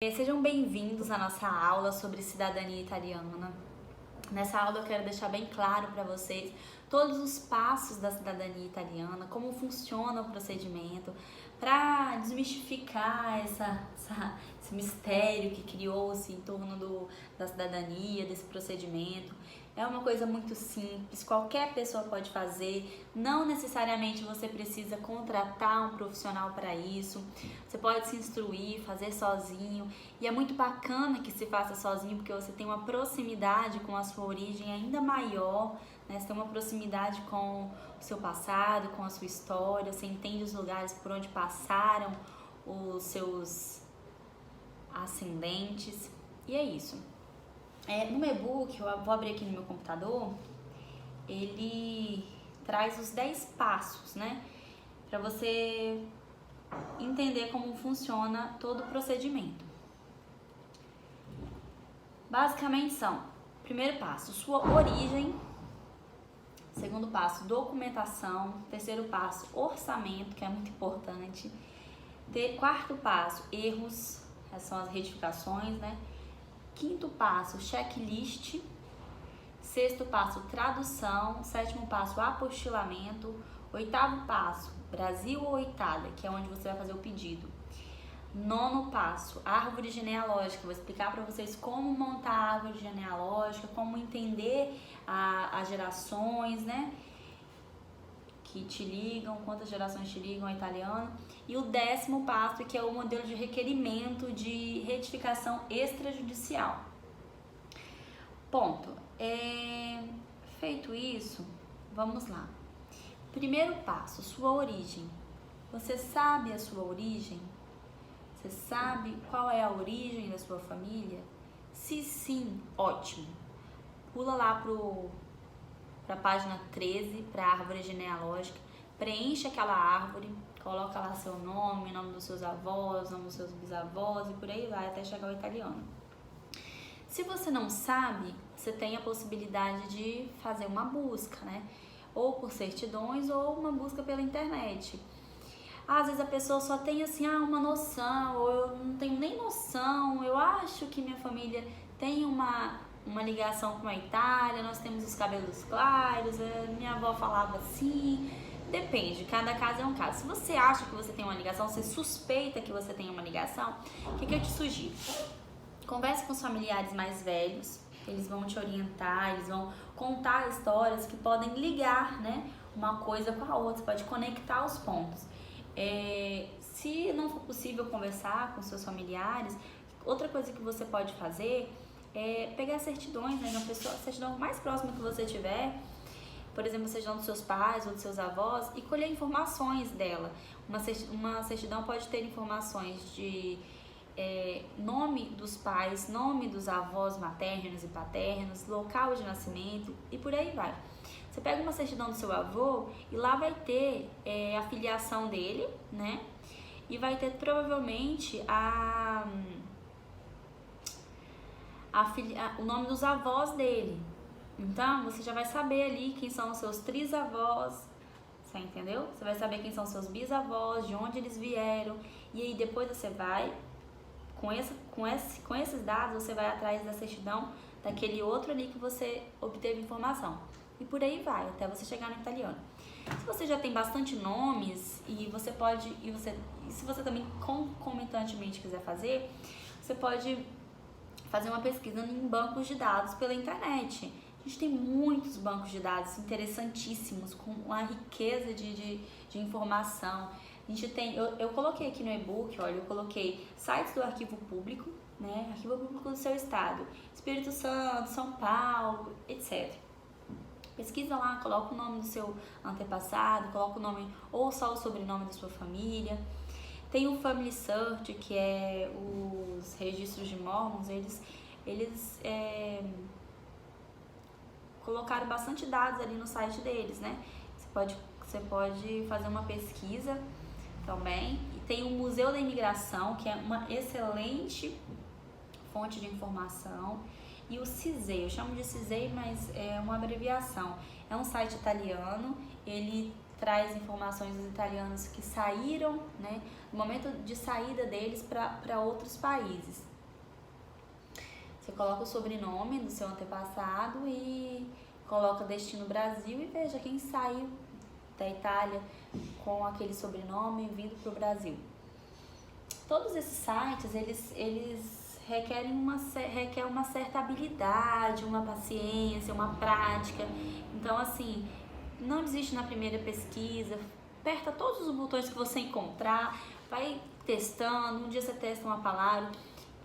Sejam bem-vindos à nossa aula sobre cidadania italiana. Nessa aula eu quero deixar bem claro para vocês todos os passos da cidadania italiana, como funciona o procedimento, para desmistificar esse mistério que criou-se em torno da cidadania, desse procedimento. É uma coisa muito simples, qualquer pessoa pode fazer, não necessariamente você precisa contratar um profissional para isso, você pode se instruir, fazer sozinho, e é muito bacana que se faça sozinho porque você tem uma proximidade com a sua origem ainda maior, né? Você tem uma proximidade com o seu passado, com a sua história, você entende os lugares por onde passaram os seus ascendentes, e é isso. No meu e-book, eu vou abrir aqui no meu computador, ele traz os 10 passos, né? Para você entender como funciona todo o procedimento. Basicamente são: primeiro passo, sua origem. Segundo passo, documentação. Terceiro passo, orçamento, que é muito importante. Quarto passo, erros, essas são as retificações, né? Quinto passo, checklist. Sexto passo, tradução. Sétimo passo, apostilamento. Oitavo passo, Brasil ou Itália, que é onde você vai fazer o pedido. Nono passo, árvore genealógica. Vou explicar para vocês como montar a árvore genealógica, como entender as gerações, né? Que te ligam, quantas gerações te ligam ao italiano. E o 10º passo, que é o modelo de requerimento de retificação extrajudicial. Ponto. Feito isso, vamos lá. Primeiro passo, sua origem. Você sabe a sua origem? Você sabe qual é a origem da sua família? Se sim, ótimo. Pula lá para a página 13, para a árvore genealógica, preenche aquela árvore, coloca lá seu nome, nome dos seus avós, nome dos seus bisavós e por aí vai até chegar ao italiano. Se você não sabe, você tem a possibilidade de fazer uma busca, né? Ou por certidões ou uma busca pela internet. Às vezes a pessoa só tem assim, uma noção, ou eu não tenho nem noção, eu acho que minha família tem uma ligação com a Itália, nós temos os cabelos claros, minha avó falava assim, depende, cada caso é um caso. Se você acha que você tem uma ligação, você suspeita que você tem uma ligação, o que eu te sugiro? Converse com os familiares mais velhos, eles vão te orientar, eles vão contar histórias que podem ligar, né, uma coisa com a outra, pode conectar os pontos. Se não for possível conversar com seus familiares, outra coisa que você pode fazer é pegar certidões, né, a certidão mais próxima que você tiver, por exemplo, a certidão dos seus pais ou dos seus avós, e colher informações dela. Uma certidão pode ter informações de nome dos pais, nome dos avós maternos e paternos, local de nascimento e por aí vai. Você pega uma certidão do seu avô e lá vai ter a filiação dele, né? E vai ter provavelmente o nome dos avós dele. Então, você já vai saber ali quem são os seus trisavós, você entendeu? Você vai saber quem são os seus bisavós, de onde eles vieram. E aí depois você vai, com esses dados, você vai atrás da certidão daquele outro ali que você obteve informação. E por aí vai, até você chegar no italiano. Se você já tem bastante nomes e se você também concomitantemente quiser fazer, você pode fazer uma pesquisa em bancos de dados pela internet. A gente tem muitos bancos de dados interessantíssimos, com uma riqueza de informação. A gente tem, eu coloquei aqui no e-book, olha, eu coloquei sites do arquivo público, né? Arquivo público do seu estado, Espírito Santo, São Paulo, etc. Pesquisa lá, coloca o nome do seu antepassado, coloca o nome ou só o sobrenome da sua família. Tem o Family Search, que é os registros de Mormons, eles colocaram bastante dados ali no site deles, né? Você pode fazer uma pesquisa também. E tem o Museu da Imigração, que é uma excelente fonte de informação. E o CISEI, eu chamo de CISEI, mas é uma abreviação. É um site italiano, ele traz informações dos italianos que saíram, né, no momento de saída deles para outros países. coloca o sobrenome do seu antepassado e coloca destino Brasil e veja quem saiu da Itália com aquele sobrenome vindo para o Brasil. Todos esses sites, eles requerem uma certa habilidade, uma paciência, uma prática. Então, assim, não desiste na primeira pesquisa, aperta todos os botões que você encontrar, vai testando, um dia você testa uma palavra,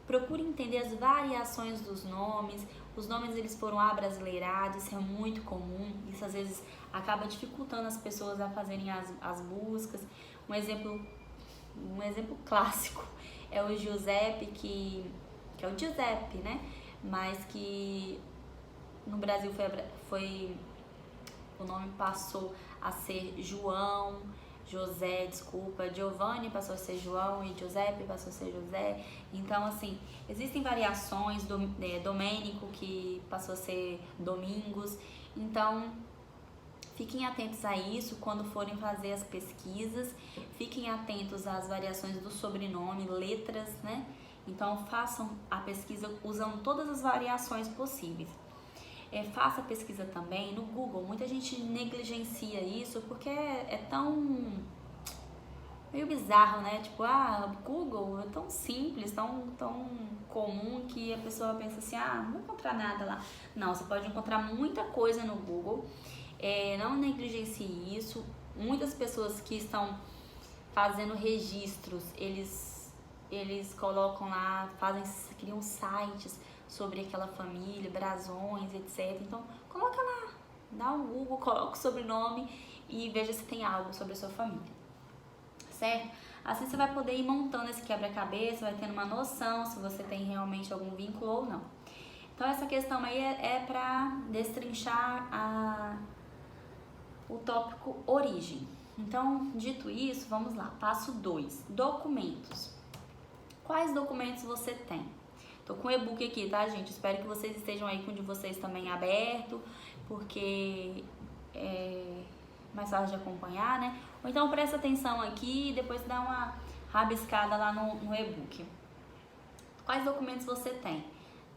procure entender as variações dos nomes. Os nomes eles foram abrasileirados, isso é muito comum, isso às vezes acaba dificultando as pessoas a fazerem as buscas. Um exemplo clássico é o Giuseppe, que é o Giuseppe, né? Mas que no Brasil o nome passou a ser José, Giovanni passou a ser João e Giuseppe passou a ser José. Então, assim, existem variações, Domênico, que passou a ser Domingos. Então, fiquem atentos a isso quando forem fazer as pesquisas, fiquem atentos às variações do sobrenome, letras, né? Então, façam a pesquisa usando todas as variações possíveis. Faça a pesquisa também no Google. Muita gente negligencia isso porque é tão meio bizarro, né? Tipo, Google é tão simples, tão comum que a pessoa pensa assim, não vou encontrar nada lá. Não, você pode encontrar muita coisa no Google. Não negligencie isso. Muitas pessoas que estão fazendo registros, eles colocam lá, criam sites sobre aquela família, brasões, etc. Então, coloca lá, dá um Google, coloca o sobrenome e veja se tem algo sobre a sua família, certo? Assim você vai poder ir montando esse quebra-cabeça, vai tendo uma noção se você tem realmente algum vínculo ou não. Então, essa questão aí é para destrinchar o tópico origem. Então, dito isso, vamos lá. Passo 2, documentos. Quais documentos você tem? Tô com o e-book aqui, tá, gente? Espero que vocês estejam aí com o de vocês também aberto, porque é mais fácil de acompanhar, né? Ou então presta atenção aqui e depois dá uma rabiscada lá no e-book. Quais documentos você tem?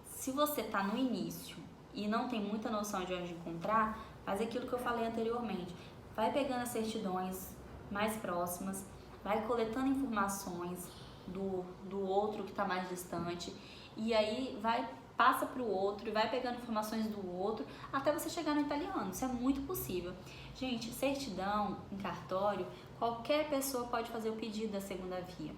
Se você tá no início e não tem muita noção de onde encontrar, faz aquilo que eu falei anteriormente. Vai pegando as certidões mais próximas, vai coletando informações do outro que está mais distante, e aí passa para o outro e vai pegando informações do outro até você chegar no italiano. Isso é muito possível. Gente, certidão em cartório, qualquer pessoa pode fazer o pedido da segunda via.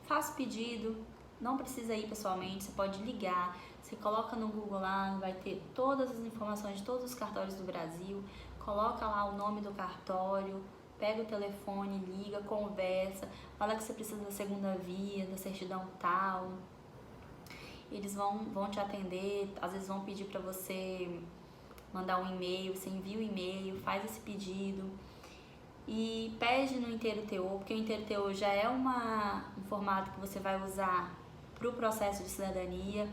Faça o pedido, não precisa ir pessoalmente, você pode ligar, você coloca no Google lá, vai ter todas as informações de todos os cartórios do Brasil, coloca lá o nome do cartório, pega o telefone, liga, conversa, fala que você precisa da segunda via, da certidão tal. Eles vão te atender, às vezes vão pedir para você mandar um e-mail, você envia o e-mail, faz esse pedido e pede no Inteiro TO, porque o Inteiro TO já é um formato que você vai usar para o processo de cidadania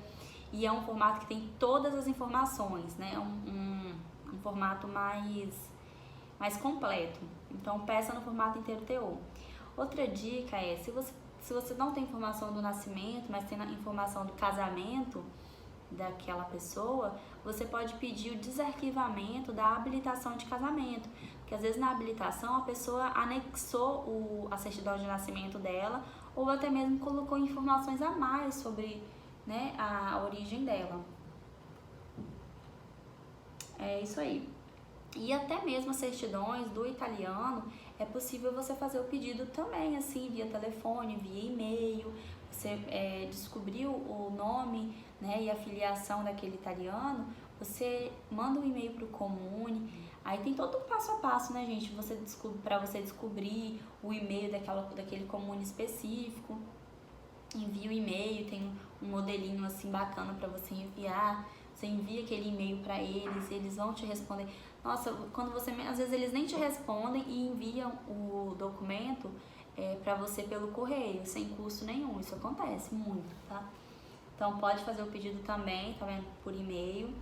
e é um formato que tem todas as informações, né? É um formato mais completo. Então, peça no formato Inteiro TO. Outra dica é, se você não tem informação do nascimento, mas tem a informação do casamento daquela pessoa, você pode pedir o desarquivamento da habilitação de casamento. Porque às vezes na habilitação a pessoa anexou a certidão de nascimento dela ou até mesmo colocou informações a mais sobre, né, a origem dela. É isso aí. E até mesmo as certidões do italiano, é possível você fazer o pedido também, assim, via telefone, via e-mail. Você descobriu o nome, né, e a filiação daquele italiano, você manda um e-mail para o Comune. Aí tem todo um passo a passo, né, gente? Para você descobrir o e-mail daquele Comune específico. Envia o e-mail, tem um modelinho assim bacana para você enviar. Você envia aquele e-mail para eles vão te responder. Nossa, às vezes eles nem te respondem e enviam o documento para você pelo correio, sem custo nenhum. Isso acontece muito, tá? Então pode fazer o pedido também, tá vendo? Por e-mail.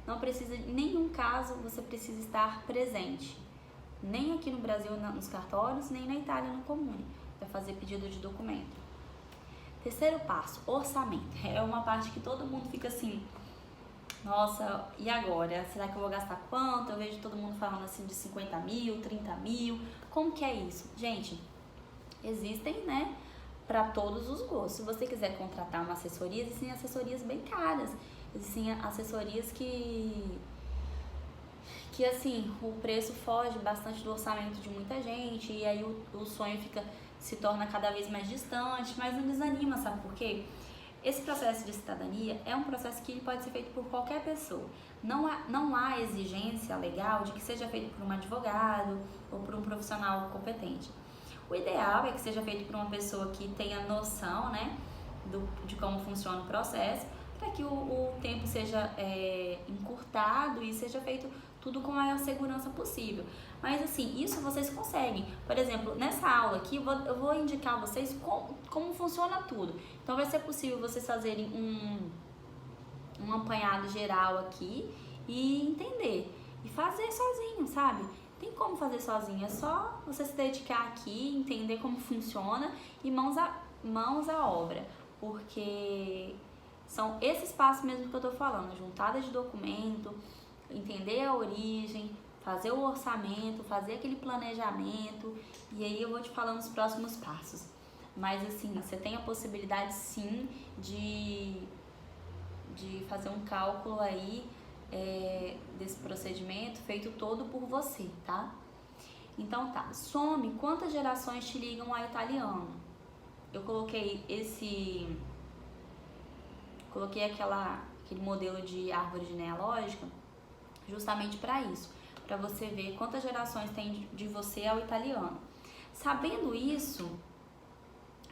Não precisa, em nenhum caso você precisa estar presente. Nem aqui no Brasil nos cartórios, nem na Itália no Comune, para fazer pedido de documento. Terceiro passo, orçamento. É uma parte que todo mundo fica assim, Nossa, e agora? Será que eu vou gastar quanto? Eu vejo todo mundo falando assim de 50 mil, 30 mil. Como que é isso? Gente, existem, né, para todos os gostos. Se você quiser contratar uma assessoria, existem assessorias bem caras. Existem assessorias que assim, o preço foge bastante do orçamento de muita gente e aí o sonho se torna cada vez mais distante, mas não desanima, sabe por quê? Esse processo de cidadania é um processo que pode ser feito por qualquer pessoa. Não há exigência legal de que seja feito por um advogado ou por um profissional competente. O ideal é que seja feito por uma pessoa que tenha noção, né, de como funciona o processo, para que o tempo seja encurtado e seja feito tudo com a maior segurança possível. Mas assim, isso vocês conseguem. Por exemplo, nessa aula aqui eu vou indicar a vocês como funciona tudo. Então vai ser possível vocês fazerem um apanhado geral aqui e entender. E fazer sozinho, sabe? Tem como fazer sozinho, é só você se dedicar aqui, entender como funciona e mãos à obra. Porque são esses passos mesmo que eu tô falando, juntada de documento, entender a origem, fazer o orçamento, fazer aquele planejamento, e aí eu vou te falando os próximos passos. Mas assim, você tem a possibilidade sim de fazer um cálculo aí desse procedimento feito todo por você, tá? Então tá, some quantas gerações te ligam a italiano. Eu coloquei aquele modelo de árvore genealógica justamente para isso, para você ver quantas gerações tem de você ao italiano. Sabendo isso,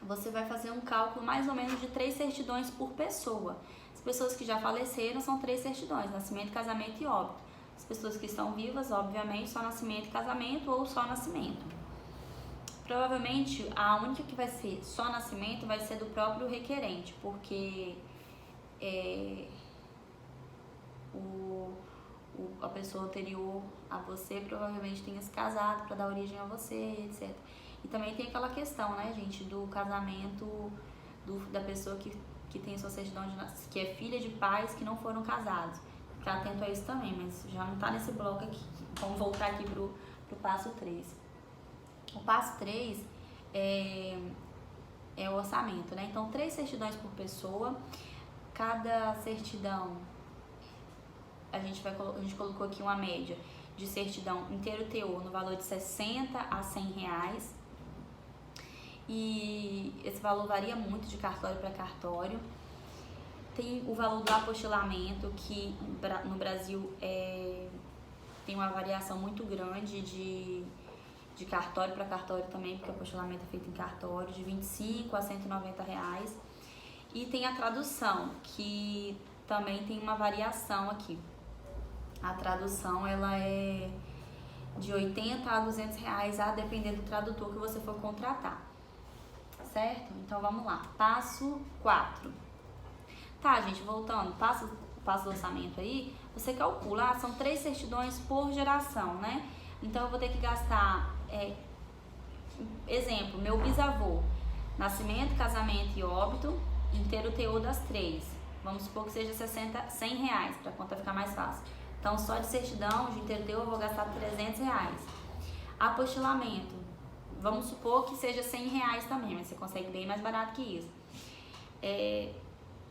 você vai fazer um cálculo mais ou menos de 3 certidões por pessoa. As pessoas que já faleceram são 3 certidões, nascimento, casamento e óbito. As pessoas que estão vivas, obviamente, só nascimento e casamento ou só nascimento. Provavelmente, a única que vai ser só nascimento vai ser do próprio requerente, porque a pessoa anterior a você provavelmente tenha se casado para dar origem a você, etc. E também tem aquela questão, né, gente, do casamento da pessoa que tem sua certidão que é filha de pais que não foram casados. Ficar atento a isso também, mas já não tá nesse bloco aqui. Vamos voltar aqui pro passo 3. O passo 3 é o orçamento, né? Então, 3 certidões por pessoa. Cada certidão, a gente colocou aqui uma média de certidão inteiro teor no valor de 60 a 100 reais. E esse valor varia muito de cartório para cartório. Tem o valor do apostilamento, que no Brasil tem uma variação muito grande de cartório para cartório também, porque o apostilamento é feito em cartório, de 25 a 190 reais. E tem a tradução, que também tem uma variação aqui. A tradução, ela é de 80 a 200 reais, a depender do tradutor que você for contratar. Certo? Então, vamos lá. Passo 4. Tá, gente, voltando. Passo do orçamento aí, você calcula, são 3 certidões por geração, né? Então, eu vou ter que gastar, exemplo, meu bisavô, nascimento, casamento e óbito, inteiro teor das 3. Vamos supor que seja 100 reais, para a conta ficar mais fácil. Então, só de certidão, de inteiro teor, eu vou gastar 300 reais. Apostilamento, vamos supor que seja 100 reais também, mas você consegue bem mais barato que isso.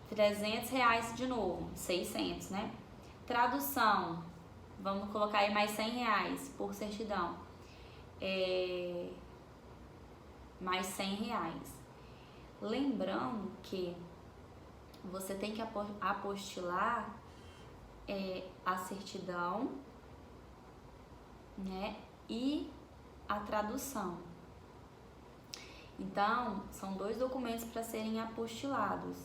300 reais de novo, 600, né? Tradução, vamos colocar aí mais 100 reais por certidão. Mais 100 reais. Lembrando que você tem que apostilar a certidão, né? E a tradução. Então, são 2 documentos para serem apostilados.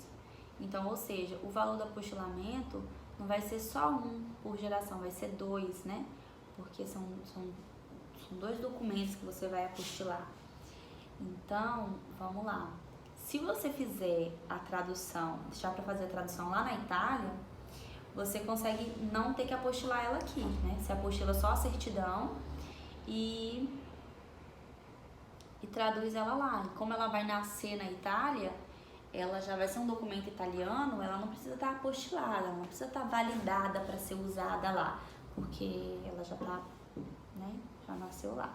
Então, ou seja, o valor do apostilamento não vai ser só um por geração, vai ser 2, né? Porque são 2 documentos que você vai apostilar. Então, vamos lá. Se você fizer a tradução, deixar para fazer a tradução lá na Itália, você consegue não ter que apostilar ela aqui, né? Você apostila só a certidão e traduz ela lá. E como ela vai nascer na Itália, ela já vai ser um documento italiano, ela não precisa estar apostilada, ela não precisa estar validada para ser usada lá, porque ela já tá, né, já nasceu lá.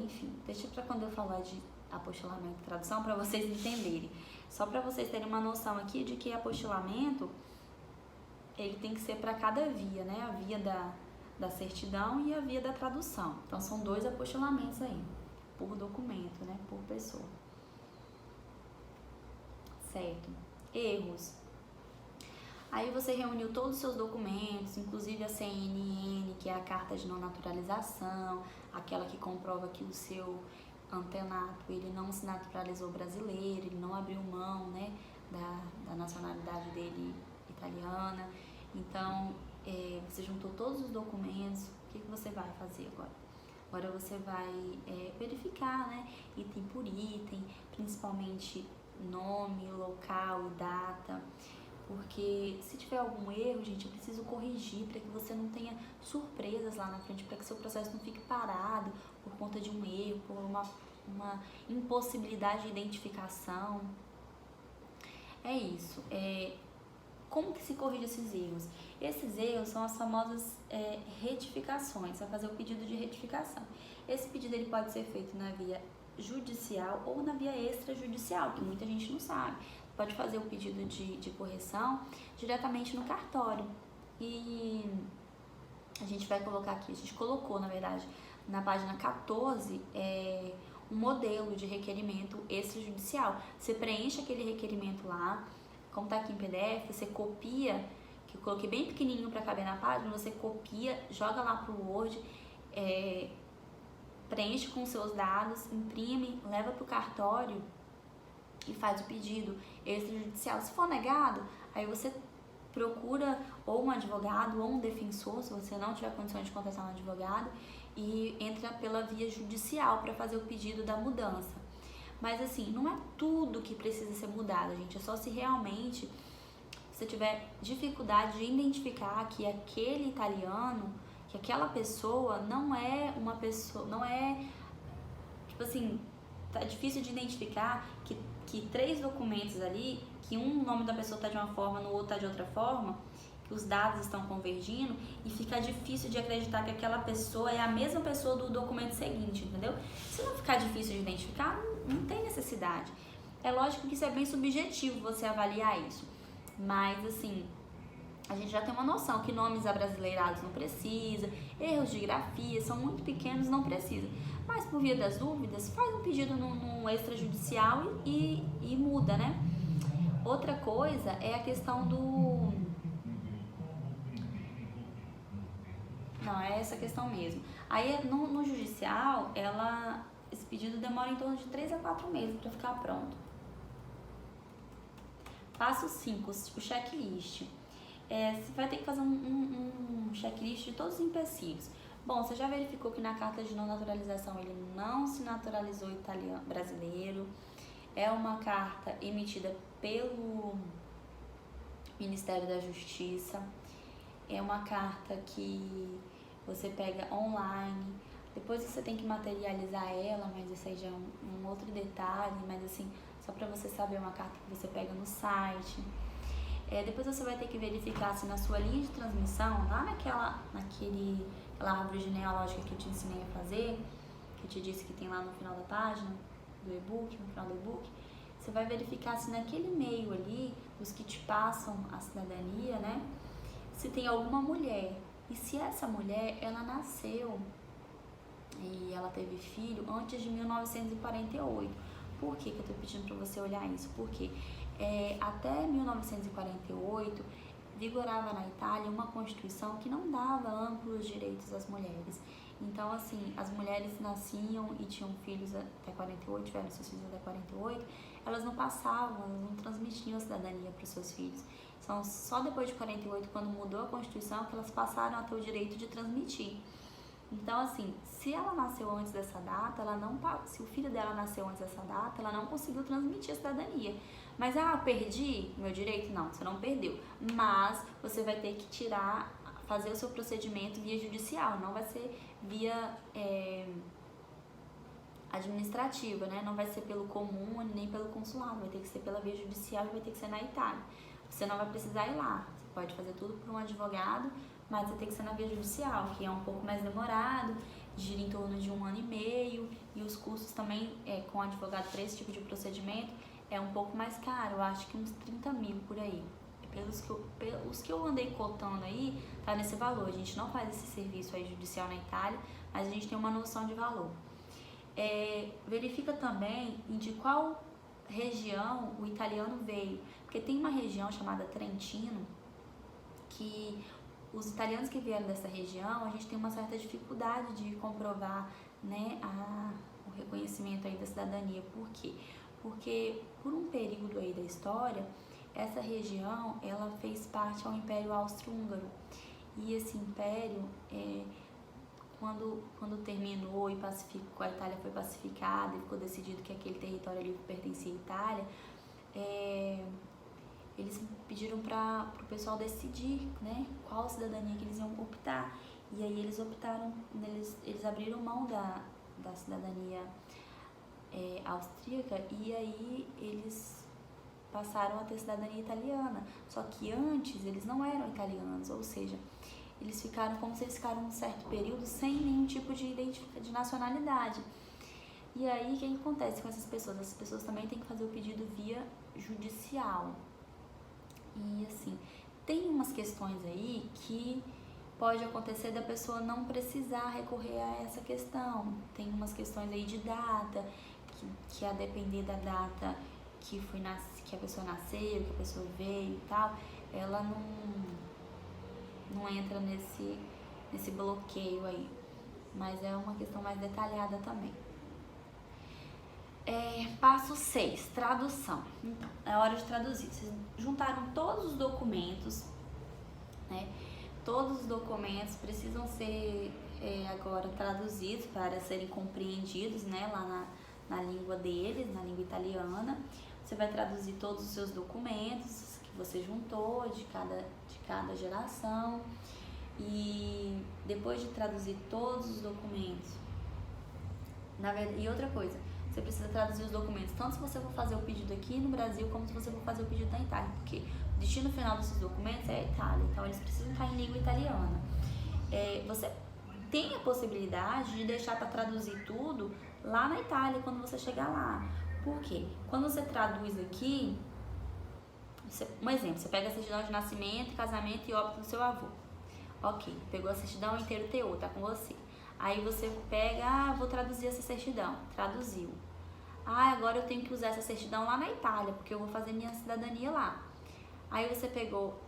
Enfim, deixa para quando eu falar de apostilamento e tradução para vocês entenderem. Só para vocês terem uma noção aqui de que apostilamento, ele tem que ser para cada via, né? A via da certidão e a via da tradução. Então, são 2 apostilamentos aí, por documento, né? Por pessoa. Certo. Erros. Aí você reuniu todos os seus documentos, inclusive a CNN, que é a carta de não naturalização, aquela que comprova que o seu antenato, ele não se naturalizou brasileiro, ele não abriu mão, né, da nacionalidade dele italiana. Então, você juntou todos os documentos, o que você vai fazer agora? Agora você vai verificar, né, item por item, principalmente nome, local e data, porque se tiver algum erro, gente, eu preciso corrigir para que você não tenha surpresas lá na frente, para que seu processo não fique parado por conta de um erro, por uma impossibilidade de identificação. É isso. Como que se corrige esses erros? Esses erros são as famosas retificações. Você vai fazer o pedido de retificação. Esse pedido ele pode ser feito na via judicial ou na via extrajudicial, que muita gente não sabe. Pode fazer o pedido de correção diretamente no cartório. E a gente vai colocar aqui, a gente colocou, na verdade, na página 14, um modelo de requerimento extrajudicial. Você preenche aquele requerimento lá, como tá aqui em PDF, você copia, que eu coloquei bem pequenininho para caber na página, você copia, joga lá pro Word, preenche com seus dados, imprime, leva pro cartório e faz o pedido extrajudicial. Se for negado, aí você procura ou um advogado ou um defensor, se você não tiver condições de contratar um advogado, e entra pela via judicial para fazer o pedido da mudança. Mas assim, não é tudo que precisa ser mudado, gente. É só se realmente você tiver dificuldade de identificar que aquele italiano, que aquela pessoa não é uma pessoa, não é, tipo assim, tá difícil de identificar que 3 documentos ali, que um nome da pessoa tá de uma forma, no outro tá de outra forma, que os dados estão convergindo, e fica difícil de acreditar que aquela pessoa é a mesma pessoa do documento seguinte, entendeu? Se não ficar difícil de identificar, não tem necessidade. É lógico que isso é bem subjetivo você avaliar isso, mas assim, a gente já tem uma noção que nomes abrasileirados não precisa, erros de grafia são muito pequenos, não precisa. Mas por via das dúvidas, faz um pedido no extrajudicial e muda, né? Outra coisa é a questão do... Não, é essa questão mesmo. Aí no judicial, esse pedido demora em torno de 3 a 4 meses para ficar pronto. Passo 5, o checklist. Você vai ter que fazer um checklist de todos os empecilhos. Bom, você já verificou que na carta de não naturalização ele não se naturalizou brasileiro. É uma carta emitida pelo Ministério da Justiça. É uma carta que você pega online. Depois você tem que materializar ela, mas isso aí já é um outro detalhe. Mas assim, só para você saber, é uma carta que você pega no site. Depois você vai ter que verificar se na sua linha de transmissão, lá naquela árvore genealógica que eu te ensinei a fazer, que eu te disse que tem lá no final da página do e-book, no final do e-book, você vai verificar se naquele meio ali, os que te passam a cidadania, né, se tem alguma mulher. E se essa mulher, ela nasceu e ela teve filho antes de 1948. Por que eu tô pedindo para você olhar isso? Porque até 1948 vigorava na Itália uma constituição que não dava amplos direitos às mulheres. Então, assim, as mulheres nasciam e tinham filhos até 48, tiveram seus filhos até 48, elas não passavam, elas não transmitiam a cidadania para os seus filhos. Então, só depois de 48, quando mudou a Constituição, que elas passaram a ter o direito de transmitir. Então, assim, se ela nasceu antes dessa data, se o filho dela nasceu antes dessa data, ela não conseguiu transmitir a cidadania. Mas, perdi meu direito? Não, você não perdeu. Mas você vai ter que fazer o seu procedimento via judicial, não vai ser via administrativa, né? Não vai ser pelo comune nem pelo consulado, vai ter que ser pela via judicial e vai ter que ser na Itália. Você não vai precisar ir lá, você pode fazer tudo por um advogado, mas você tem que ser na via judicial, que é um pouco mais demorado, gira em torno de 1 ano e meio, e os custos também com advogado para esse tipo de procedimento é um pouco mais caro, eu acho que uns 30 mil por aí. Pelos que eu andei cotando aí, tá nesse valor. A gente não faz esse serviço aí judicial na Itália, mas a gente tem uma noção de valor. Verifica também de qual região o italiano veio, porque tem uma região chamada Trentino, que os italianos que vieram dessa região, a gente tem uma certa dificuldade de comprovar, né, o reconhecimento aí da cidadania. Por quê? Porque por um período aí da história, essa região, ela fez parte ao Império Austro-Húngaro, e esse império, quando terminou e pacificou, a Itália foi pacificada e ficou decidido que aquele território ali pertencia à Itália, eles pediram para o pessoal decidir, né, qual cidadania que eles iam optar, e aí eles optaram, eles abriram mão da cidadania austríaca, e aí eles passaram a ter cidadania italiana, só que antes eles não eram italianos, ou seja, eles ficaram como se eles ficaram um certo período sem nenhum tipo de nacionalidade. E aí, o que acontece com essas pessoas? Essas pessoas também têm que fazer o pedido via judicial. E assim, tem umas questões aí que pode acontecer da pessoa não precisar recorrer a essa questão. Tem umas questões aí de data, que a depender da data que a pessoa nasceu, que a pessoa veio e tal, ela não entra nesse bloqueio aí. Mas é uma questão mais detalhada também. Passo 6, tradução. Então, é hora de traduzir. Vocês juntaram todos os documentos, né? Todos os documentos precisam ser agora traduzidos para serem compreendidos, né? Lá na língua deles, na língua italiana. Você vai traduzir todos os seus documentos que você juntou de cada geração. E depois de traduzir todos os documentos, e outra coisa, você precisa traduzir os documentos, tanto se você for fazer o pedido aqui no Brasil, como se você for fazer o pedido na Itália, porque o destino final desses documentos é a Itália, então eles precisam estar em língua italiana. Você tem a possibilidade de deixar para traduzir tudo lá na Itália, quando você chegar lá. Por quê? Quando você traduz aqui, um exemplo, você pega a certidão de nascimento, casamento e óbito do seu avô. Ok, pegou a certidão inteiro teu, tá com você. Aí você pega, vou traduzir essa certidão, traduziu. Agora eu tenho que usar essa certidão lá na Itália, porque eu vou fazer minha cidadania lá. Aí você pegou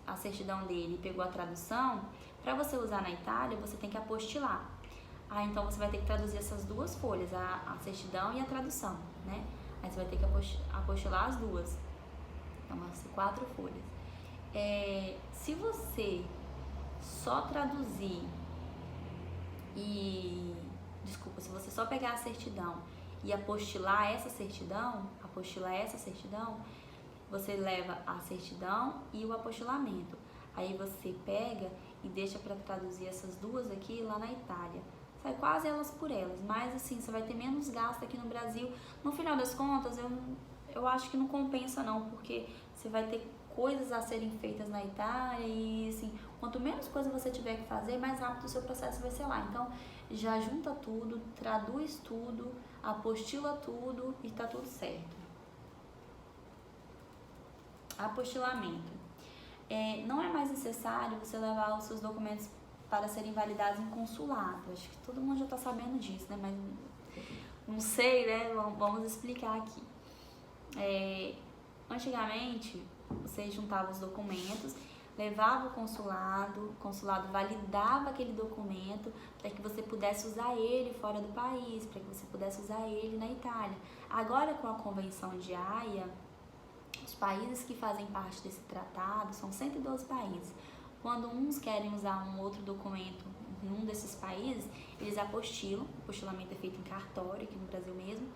a certidão dele e pegou a tradução, para você usar na Itália, você tem que apostilar. Então você vai ter que traduzir essas duas folhas, a certidão e a tradução, né? Aí você vai ter que apostilar as duas. Então, vão ser 4 folhas. Se você só traduzir se você só pegar a certidão e apostilar essa certidão, você leva a certidão e o apostilamento. Aí você pega e deixa para traduzir essas duas aqui lá na Itália. Sai quase elas por elas, mas assim, você vai ter menos gasto aqui no Brasil. No final das contas, eu acho que não compensa não, porque você vai ter coisas a serem feitas na Itália e assim, quanto menos coisa você tiver que fazer, mais rápido o seu processo vai ser lá. Então, já junta tudo, traduz tudo, apostila tudo e tá tudo certo. Apostilamento. Não é mais necessário você levar os seus documentos para serem validados em consulado. Acho que todo mundo já tá sabendo disso, né? Mas não sei, né? Vamos explicar aqui. Antigamente, você juntava os documentos, levava o consulado validava aquele documento para que você pudesse usar ele fora do país, para que você pudesse usar ele na Itália. Agora, com a Convenção de Haia, os países que fazem parte desse tratado são 112 países. Quando uns querem usar um outro documento em um desses países, eles apostilam, o apostilamento é feito em cartório, aqui no Brasil mesmo,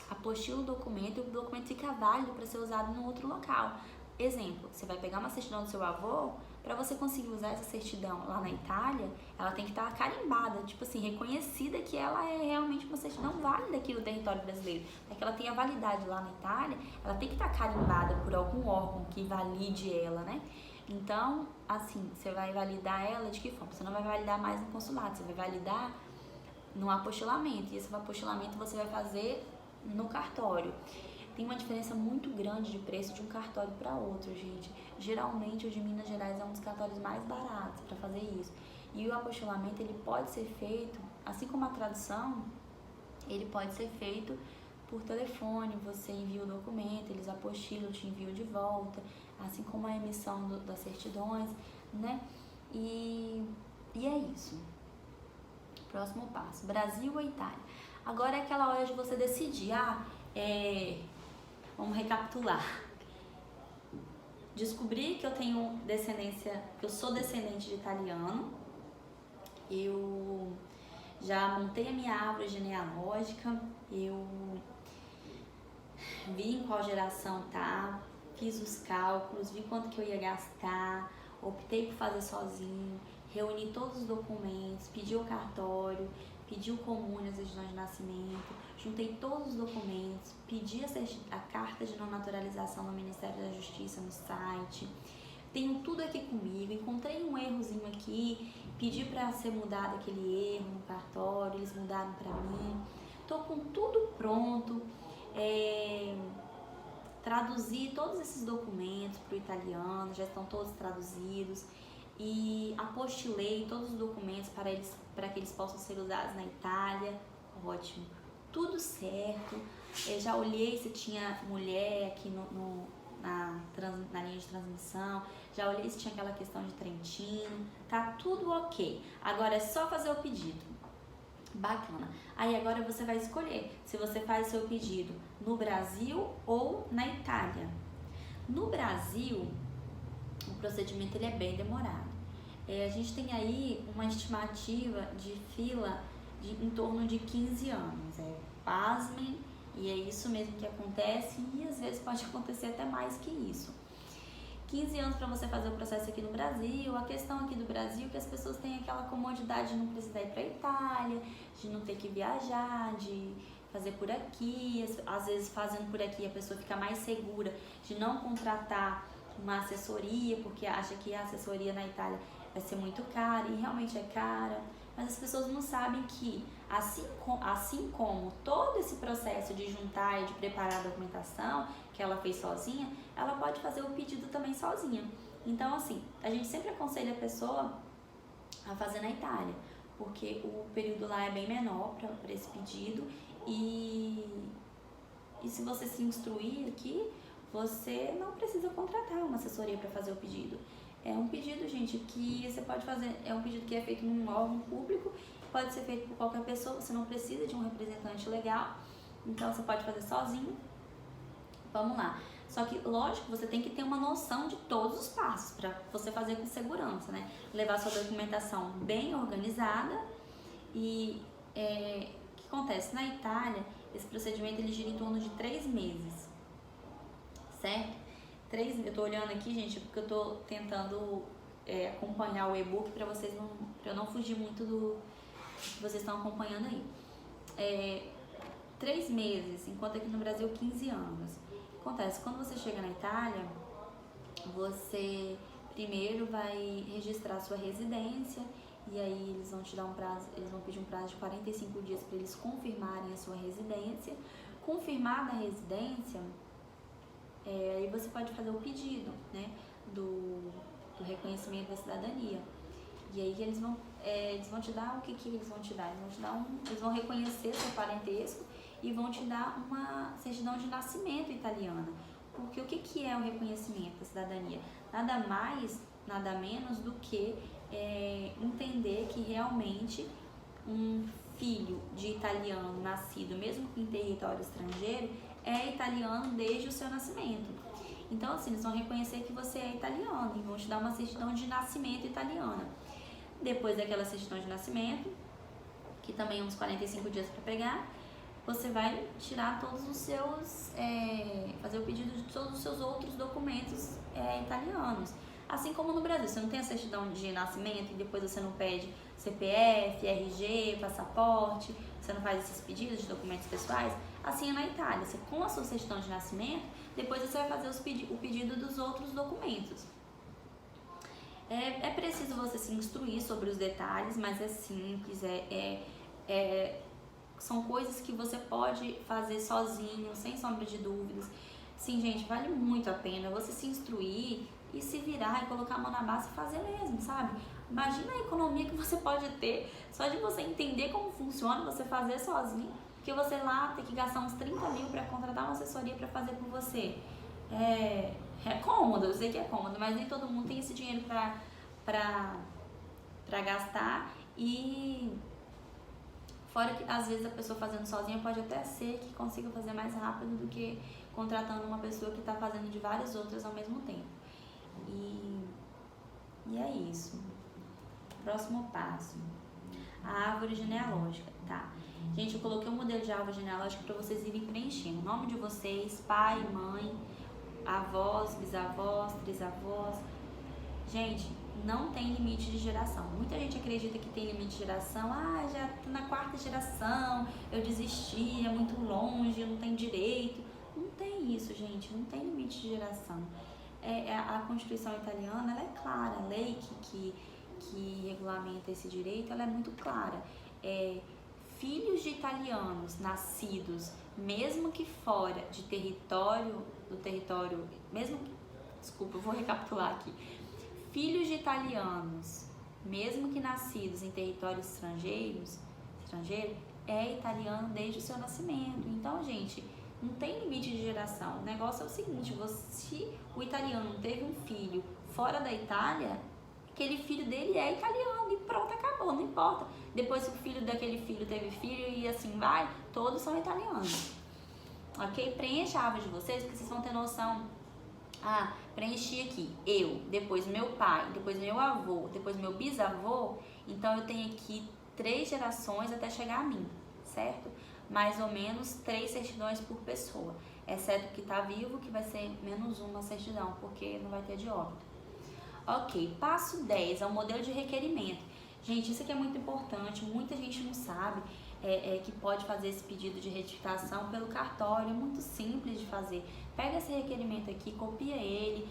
apostila o documento e o documento fica válido para ser usado em outro local. exemplo, você vai pegar uma certidão do seu avô, para você conseguir usar essa certidão lá na Itália, ela tem que estar carimbada, tipo assim, reconhecida que ela é realmente uma certidão válida aqui no território brasileiro. Para que ela tenha validade lá na Itália, ela tem que estar carimbada por algum órgão que valide ela, né? Então, assim, você vai validar ela de que forma? Você não vai validar mais no consulado, você vai validar no apostilamento. E esse apostilamento você vai fazer no cartório. Tem uma diferença muito grande de preço de um cartório para outro, gente. Geralmente o de Minas Gerais é um dos cartórios mais baratos para fazer isso. E o apostilamento, ele pode ser feito, assim como a tradução, ele pode ser feito por telefone. Você envia o documento, eles apostilam, te enviam de volta, assim como a emissão das certidões, né? E é isso. Próximo passo, Brasil ou Itália? Agora é aquela hora de você decidir, vamos recapitular. Descobri que eu tenho descendência, que eu sou descendente de italiano. Eu já montei a minha árvore genealógica. Eu vi em qual geração tá, fiz os cálculos, vi quanto que eu ia gastar, optei por fazer sozinho, reuni todos os documentos, pedi o cartório, pedi o comune, a certidão de nascimento, juntei todos os documentos, pedi a carta de não naturalização no Ministério da Justiça no site, tenho tudo aqui comigo, encontrei um errozinho aqui, pedi para ser mudado aquele erro no cartório, eles mudaram para mim, tô com tudo pronto, traduzi todos esses documentos para o italiano, já estão todos traduzidos, e apostilei todos os documentos para que eles possam ser usados na Itália. Ótimo, tudo certo. Eu já olhei se tinha mulher aqui na linha de transmissão, já olhei se tinha aquela questão de Trentino, tá tudo ok. Agora é só fazer o pedido. Bacana. Aí agora você vai escolher se você faz seu pedido no Brasil ou na Itália. No Brasil, o procedimento ele é bem demorado. A gente tem aí uma estimativa de fila em torno de 15 anos. Pasmem, e é isso mesmo que acontece, e às vezes pode acontecer até mais que isso. 15 anos para você fazer o processo aqui no Brasil. A questão aqui do Brasil é que as pessoas têm aquela comodidade de não precisar ir para a Itália, de não ter que viajar, de fazer por aqui. Às vezes fazendo por aqui a pessoa fica mais segura de não contratar uma assessoria, porque acha que a assessoria na Itália vai ser muito cara, e realmente é cara, mas as pessoas não sabem que, assim como todo esse processo de juntar e de preparar a documentação que ela fez sozinha, ela pode fazer o pedido também sozinha. Então, assim, a gente sempre aconselha a pessoa a fazer na Itália, porque o período lá é bem menor para esse pedido, e se você se instruir aqui, você não precisa contratar uma assessoria para fazer o pedido. É um pedido, gente, que você pode fazer, é um pedido que é feito num órgão público, pode ser feito por qualquer pessoa, você não precisa de um representante legal, então você pode fazer sozinho. Vamos lá. Só que, lógico, você tem que ter uma noção de todos os passos para você fazer com segurança, né? Levar sua documentação bem organizada. E o que acontece? Na Itália, esse procedimento ele gira em torno de 3 meses, certo? Eu tô olhando aqui, gente, porque eu tô tentando acompanhar o e-book para eu não fugir muito do que vocês estão acompanhando aí. 3 meses, enquanto aqui no Brasil 15 anos. O que acontece? Quando você chega na Itália, você primeiro vai registrar sua residência, e aí eles vão te dar um prazo, eles vão pedir um prazo de 45 dias para eles confirmarem a sua residência. Confirmada a residência, aí você pode fazer o pedido, né, do reconhecimento da cidadania. E aí eles vão te dar o que eles vão te dar? Eles vão reconhecer seu parentesco e vão te dar uma certidão de nascimento italiana. Porque o que é o reconhecimento da cidadania? Nada mais, nada menos do que entender que realmente um filho de italiano nascido, mesmo em território estrangeiro, é italiano desde o seu nascimento. Então, assim, eles vão reconhecer que você é italiano e vão te dar uma certidão de nascimento italiana. Depois daquela certidão de nascimento, que também é uns 45 dias para pegar, você vai tirar todos os seus, fazer o pedido de todos os seus outros documentos italianos. Assim como no Brasil, você não tem a certidão de nascimento e depois você não pede CPF, RG, passaporte, você não faz esses pedidos de documentos pessoais. Assim é na Itália, você com a sua certidão de nascimento, depois você vai fazer o pedido dos outros documentos. É preciso você se instruir sobre os detalhes, mas é simples, são coisas que você pode fazer sozinho, sem sombra de dúvidas. Sim, gente, vale muito a pena você se instruir e se virar e colocar a mão na massa e fazer mesmo, sabe? Imagina a economia que você pode ter só de você entender como funciona, você fazer sozinho, porque você lá tem que gastar uns 30 mil para contratar uma assessoria para fazer por você. É cômodo, eu sei que é cômodo, mas nem todo mundo tem esse dinheiro pra gastar. E fora que às vezes a pessoa fazendo sozinha pode até ser que consiga fazer mais rápido do que contratando uma pessoa que está fazendo de várias outras ao mesmo tempo. E é isso. Próximo passo, a árvore genealógica, tá? Gente, eu coloquei um modelo de árvore genealógica para vocês irem preenchendo. O nome de vocês, pai, mãe, avós, bisavós, trisavós. Gente, não tem limite de geração. Muita gente acredita que tem limite de geração. Já tô na 4ª geração, eu desisti, é muito longe, eu não tenho direito. Não tem isso, gente, não tem limite de geração. A Constituição italiana, ela é clara, a lei que regulamenta esse direito, ela é muito clara. Filhos de italianos nascidos, mesmo que fora do território, desculpa, eu vou recapitular aqui. Filhos de italianos, mesmo que nascidos em território estrangeiro, é italiano desde o seu nascimento. Então, gente, não tem limite de geração. O negócio é o seguinte, se o italiano teve um filho fora da Itália, aquele filho dele é italiano e pronto, acabou, não importa. Depois o filho daquele filho teve filho e assim vai, todos são italianos. Ok? Preencha a árvore de vocês, porque vocês vão ter noção. Preenchi aqui, eu, depois meu pai, depois meu avô, depois meu bisavô, então eu tenho aqui 3 gerações até chegar a mim, certo? Mais ou menos 3 certidões por pessoa, exceto que tá vivo, que vai ser menos uma certidão, porque não vai ter de óbito. Ok, passo 10 é o modelo de requerimento. Gente, isso aqui é muito importante, muita gente não sabe que pode fazer esse pedido de retificação pelo cartório, é muito simples de fazer. Pega esse requerimento aqui, copia ele,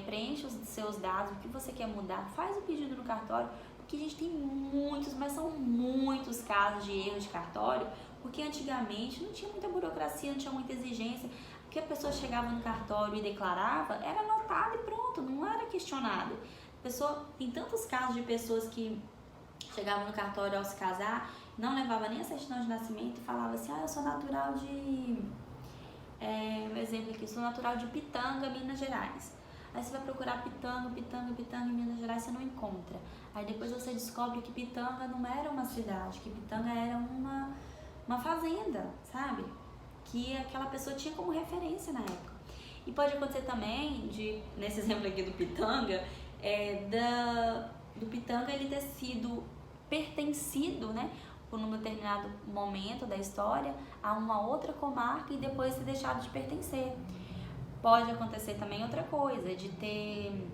preenche os seus dados, o que você quer mudar, faz o pedido no cartório, porque a gente tem muitos, mas são muitos casos de erro de cartório, porque antigamente não tinha muita burocracia, não tinha muita exigência, porque a pessoa chegava no cartório e declarava, era anotado e pronto, não era questionado. Tem tantos casos de pessoas que chegavam no cartório ao se casar, não levava nem a certidão de nascimento e falava assim, eu sou natural de... um exemplo aqui, sou natural de Pitanga, Minas Gerais. Aí você vai procurar Pitanga em Minas Gerais, você não encontra. Aí depois você descobre que Pitanga não era uma cidade, que Pitanga era uma fazenda, sabe? Que aquela pessoa tinha como referência na época. E pode acontecer também, nesse exemplo aqui do Pitanga, do Pitanga ele ter sido pertencido, né, por um determinado momento da história a uma outra comarca e depois ter deixado de pertencer. Pode acontecer também outra coisa, de ter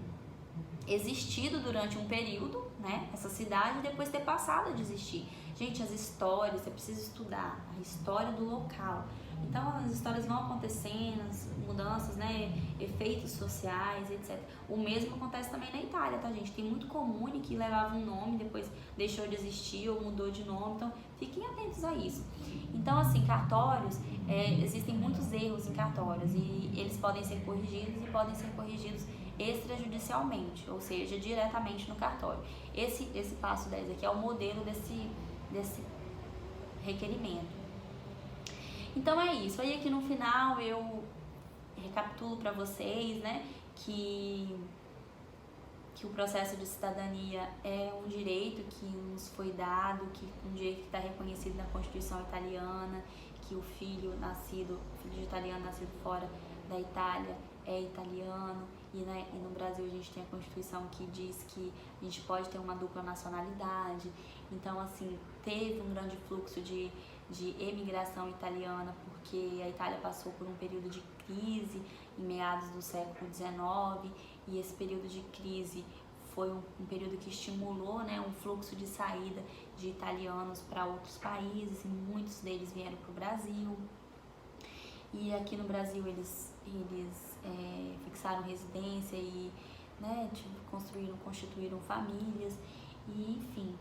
existido durante um período, né, essa cidade, e depois ter passado a existir. Gente, as histórias, você precisa estudar a história do local. Então, as histórias vão acontecendo, as mudanças, né, efeitos sociais, etc. O mesmo acontece também na Itália, tá, gente? Tem muito comune que levava um nome, depois deixou de existir ou mudou de nome, então fiquem atentos a isso. Então, assim, cartórios, existem muitos erros em cartórios e eles podem ser corrigidos e podem ser corrigidos extrajudicialmente, ou seja, diretamente no cartório. Esse passo 10 aqui é o modelo desse requerimento. Então é isso, aí aqui no final eu recapitulo para vocês, né, que o processo de cidadania é um direito que nos foi dado, um direito que está reconhecido na Constituição italiana, que o filho de italiano nascido fora da Itália é italiano, e no Brasil a gente tem a Constituição que diz que a gente pode ter uma dupla nacionalidade. Então, assim, teve um grande fluxo de emigração italiana, porque a Itália passou por um período de crise em meados do século XIX, e esse período de crise foi um período que estimulou, né, um fluxo de saída de italianos para outros países, e muitos deles vieram para o Brasil. E aqui no Brasil eles fixaram residência e, né, constituíram famílias e, enfim,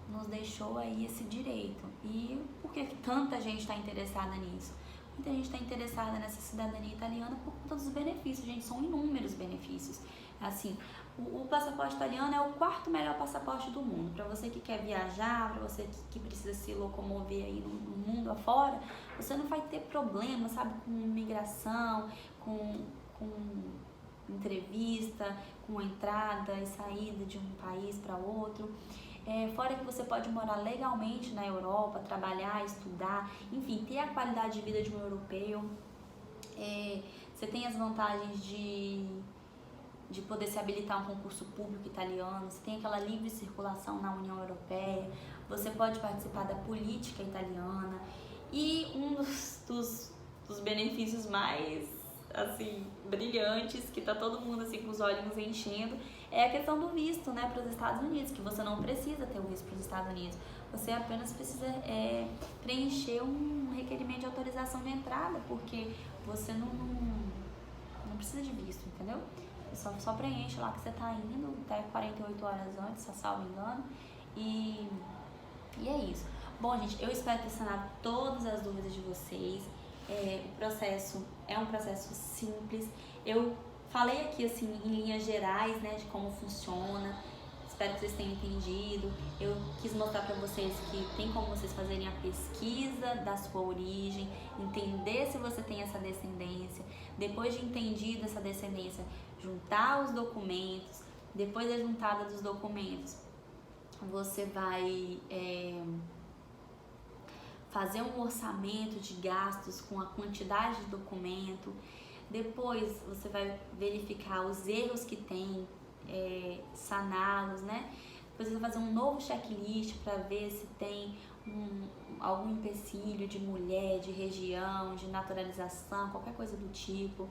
nos deixou aí esse direito. E por que tanta gente está interessada nisso? Muita gente está interessada nessa cidadania italiana por conta dos benefícios, gente, são inúmeros benefícios. Assim, o passaporte italiano é o 4º melhor passaporte do mundo. Para você que quer viajar, para você que precisa se locomover aí no mundo afora, você não vai ter problema, sabe, com migração, com entrevista, com entrada e saída de um país para outro. Fora que você pode morar legalmente na Europa, trabalhar, estudar, enfim, ter a qualidade de vida de um europeu. Você tem as vantagens de poder se habilitar a um concurso público italiano, você tem aquela livre circulação na União Europeia, você pode participar da política italiana, e um dos benefícios mais, assim, brilhantes, que tá todo mundo assim com os olhos enchendo, é a questão do visto, né, para os Estados Unidos, que você não precisa ter o visto para os Estados Unidos, você apenas precisa preencher um requerimento de autorização de entrada, porque você não precisa de visto, entendeu? Só preenche lá que você tá indo, até 48 horas antes, se salvo engano, e é isso. Bom, gente, eu espero ter sanado todas as dúvidas de vocês. O processo é um processo simples. Eu falei aqui, assim, em linhas gerais, né, de como funciona. Espero que vocês tenham entendido. Eu quis mostrar para vocês que tem como vocês fazerem a pesquisa da sua origem, entender se você tem essa descendência. Depois de entendido essa descendência, juntar os documentos. Depois da juntada dos documentos, você vai fazer um orçamento de gastos com a quantidade de documento. Depois você vai verificar os erros que tem, saná-los, né? Depois você vai fazer um novo checklist para ver se tem algum empecilho de mulher, de região, de naturalização, qualquer coisa do tipo.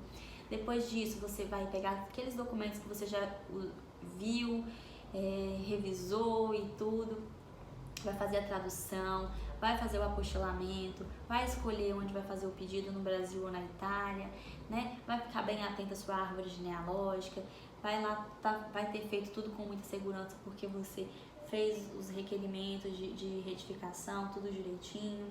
Depois disso, você vai pegar aqueles documentos que você já viu, revisou e tudo, vai fazer a tradução, vai fazer o apostilamento, vai escolher onde vai fazer o pedido, no Brasil ou na Itália, né? Vai ficar bem atento à sua árvore genealógica, vai ter feito tudo com muita segurança, porque você fez os requerimentos de retificação, tudo direitinho.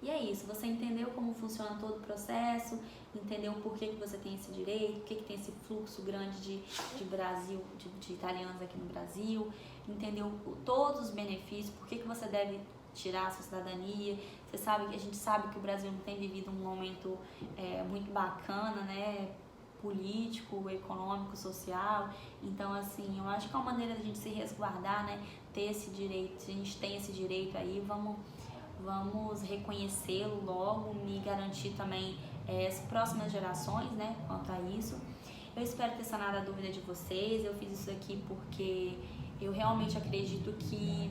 E é isso, você entendeu como funciona todo o processo, entendeu por que você tem esse direito, por que tem esse fluxo grande de italianos aqui no Brasil, entendeu todos os benefícios, por que você deve tirar a sua cidadania. A gente sabe que o Brasil não tem vivido um momento muito bacana, né, político, econômico, social. Então, assim, eu acho que é uma maneira da gente se resguardar, né, ter esse direito. Se a gente tem esse direito aí, vamos reconhecê-lo logo e garantir também as próximas gerações, né, quanto a isso. Eu espero ter sanado a dúvida de vocês. Eu fiz isso aqui porque eu realmente acredito que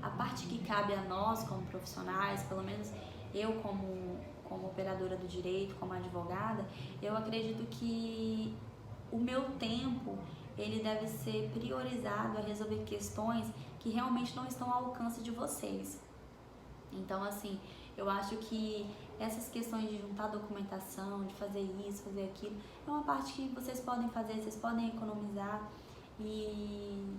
a parte que cabe a nós como profissionais, pelo menos eu como operadora do direito, como advogada, eu acredito que o meu tempo ele deve ser priorizado a resolver questões que realmente não estão ao alcance de vocês. Então, assim, eu acho que essas questões de juntar documentação, de fazer isso, fazer aquilo, é uma parte que vocês podem fazer, vocês podem economizar e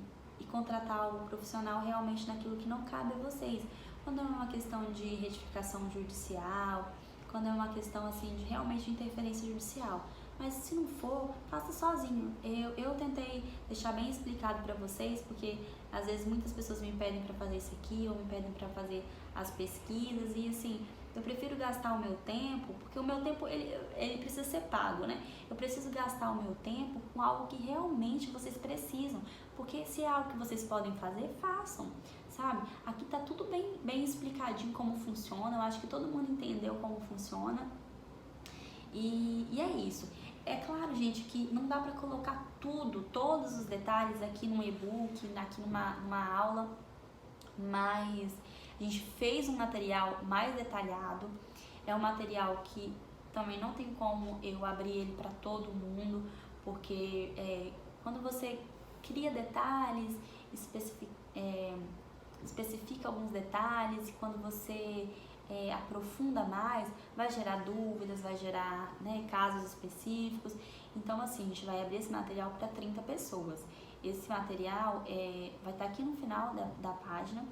contratar o profissional realmente naquilo que não cabe a vocês. Quando é uma questão de retificação judicial, quando é uma questão, assim, de realmente interferência judicial. Mas se não for, faça sozinho. Eu tentei deixar bem explicado para vocês, porque às vezes muitas pessoas me pedem para fazer isso aqui, ou me pedem para fazer as pesquisas, e assim, eu prefiro gastar o meu tempo, porque o meu tempo ele precisa ser pago, né? Eu preciso gastar o meu tempo com algo que realmente vocês precisam, porque se é algo que vocês podem fazer, façam, sabe? Aqui tá tudo bem explicadinho como funciona, eu acho que todo mundo entendeu como funciona, e é isso. É claro, gente, que não dá para colocar todos os detalhes aqui num e-book, aqui numa aula, mas a gente fez um material mais detalhado, é um material que também não tem como eu abrir ele para todo mundo, porque quando você cria detalhes, especifica alguns detalhes, e quando você aprofunda mais, vai gerar dúvidas, vai gerar, né, casos específicos. Então, assim, a gente vai abrir esse material para 30 pessoas. Esse material vai estar aqui no final da página.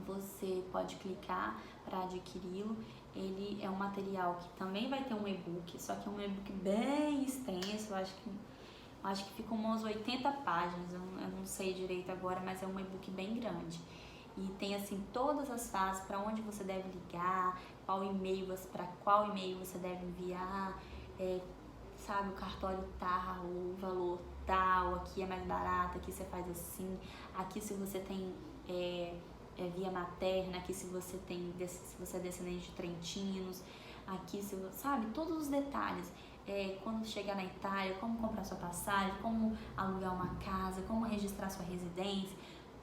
Você pode clicar para adquiri-lo. Ele é um material que também vai ter um e-book, só que é um e-book bem extenso. Eu acho que ficam umas 80 páginas, eu não sei direito agora, mas é um e-book bem grande. E tem assim todas as fases, para onde você deve ligar, para qual e-mail você deve enviar, sabe, o cartório tal, o valor tal, aqui é mais barato, aqui você faz assim, aqui se você tem via materna, aqui se você é descendente de trentinos, aqui se você, sabe, todos os detalhes. Quando chegar na Itália, como comprar sua passagem, como alugar uma casa, como registrar sua residência,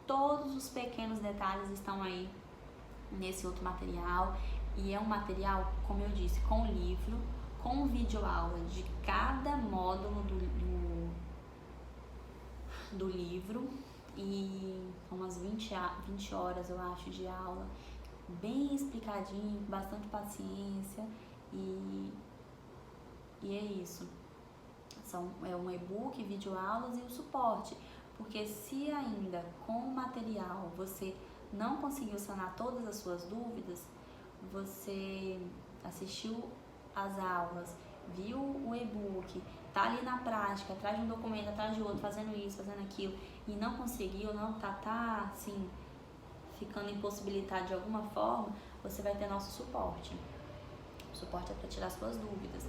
todos os pequenos detalhes estão aí nesse outro material. E é um material, como eu disse, com livro, com videoaula de cada módulo do livro, e umas 20 horas, eu acho, de aula, bem explicadinho, com bastante paciência, e é isso. É um e-book, videoaulas e o suporte, porque se ainda com o material você não conseguiu sanar todas as suas dúvidas, você assistiu às aulas, viu o e-book, tá ali na prática, atrás de um documento, atrás de outro, fazendo isso, fazendo aquilo, e não conseguiu, não tá assim, ficando impossibilitado de alguma forma, você vai ter nosso suporte. O suporte é para tirar suas dúvidas.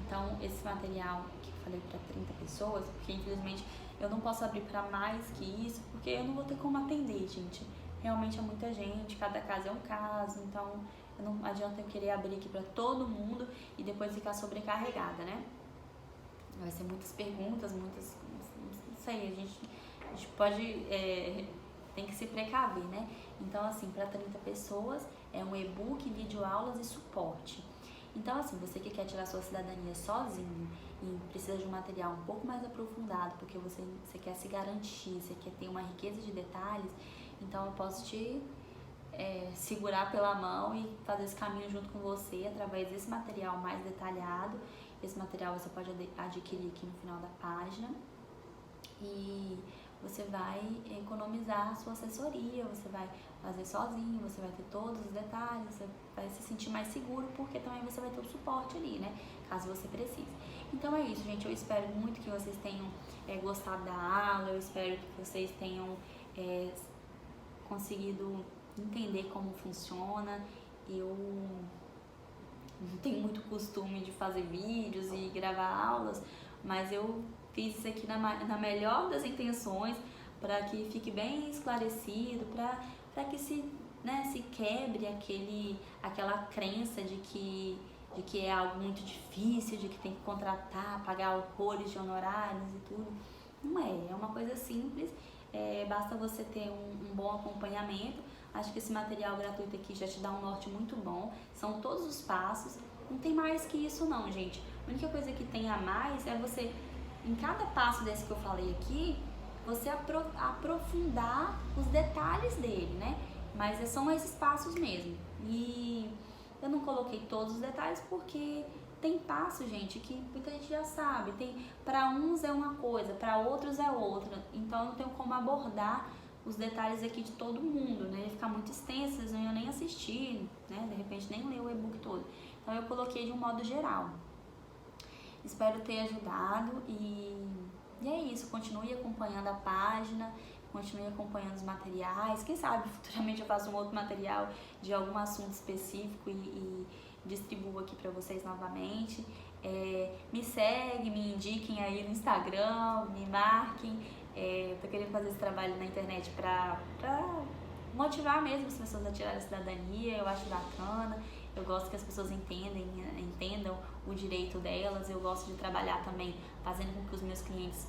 Então, esse material que eu falei para 30 pessoas, porque infelizmente eu não posso abrir para mais que isso, porque eu não vou ter como atender, gente. Realmente é muita gente, cada caso é um caso, então não adianta eu querer abrir aqui para todo mundo e depois ficar sobrecarregada, né? Vai ser muitas perguntas, não sei, a gente pode, tem que se precaver, né? Então, assim, para 30 pessoas é um e-book, videoaulas e suporte. Então, assim, você que quer tirar sua cidadania sozinho e precisa de um material um pouco mais aprofundado, porque você quer se garantir, você quer ter uma riqueza de detalhes, então eu posso te segurar pela mão e fazer esse caminho junto com você através desse material mais detalhado. Esse material você pode adquirir aqui no final da página e você vai economizar a sua assessoria, você vai fazer sozinho, você vai ter todos os detalhes, você vai se sentir mais seguro, porque também você vai ter o suporte ali, né, caso você precise. Então é isso, gente, eu espero muito que vocês tenham gostado da aula, eu espero que vocês tenham conseguido entender como funciona. Eu não tenho muito costume de fazer vídeos e gravar aulas, mas eu fiz isso aqui na melhor das intenções, para que fique bem esclarecido, para que se quebre aquela crença de que é algo muito difícil, de que tem que contratar, pagar horrores de honorários e tudo. Não é uma coisa simples, basta você ter um bom acompanhamento. Acho que esse material gratuito aqui já te dá um norte muito bom, são todos os passos, não tem mais que isso não, gente. A única coisa que tem a mais é você, em cada passo desse que eu falei aqui, você aprofundar os detalhes dele, né? Mas são esses passos mesmo. E eu não coloquei todos os detalhes porque tem passos, gente, que muita gente já sabe. Para uns é uma coisa, para outros é outra. Então eu não tenho como abordar os detalhes aqui de todo mundo, né? Ele fica muito extenso, vocês não iam nem assistir, né? De repente nem ler o e-book todo. Então eu coloquei de um modo geral. Espero ter ajudado e é isso. Continue acompanhando a página, continue acompanhando os materiais. Quem sabe futuramente eu faço um outro material de algum assunto específico e distribuo aqui para vocês novamente. Me segue, me indiquem aí no Instagram, me marquem. Tô querendo fazer esse trabalho na internet pra motivar mesmo as pessoas a tirar a cidadania. Eu acho bacana, eu gosto que as pessoas entendam o direito delas. Eu gosto de trabalhar também fazendo com que os meus clientes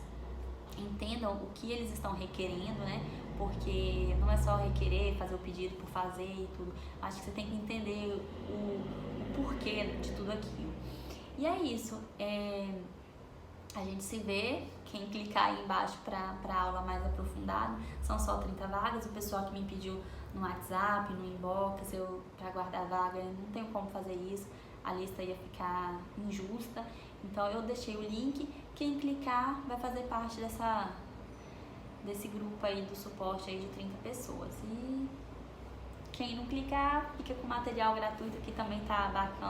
entendam o que eles estão requerendo, né? Porque não é só requerer, fazer o pedido por fazer e tudo. Acho que você tem que entender o porquê de tudo aquilo. E é isso. A gente se vê, quem clicar aí embaixo para aula mais aprofundada, são só 30 vagas. O pessoal que me pediu no WhatsApp, no inbox, para guardar vaga, eu não tenho como fazer isso, a lista ia ficar injusta. Então eu deixei o link, quem clicar vai fazer parte desse grupo aí do suporte aí de 30 pessoas. E quem não clicar, fica com material gratuito que também tá bacana.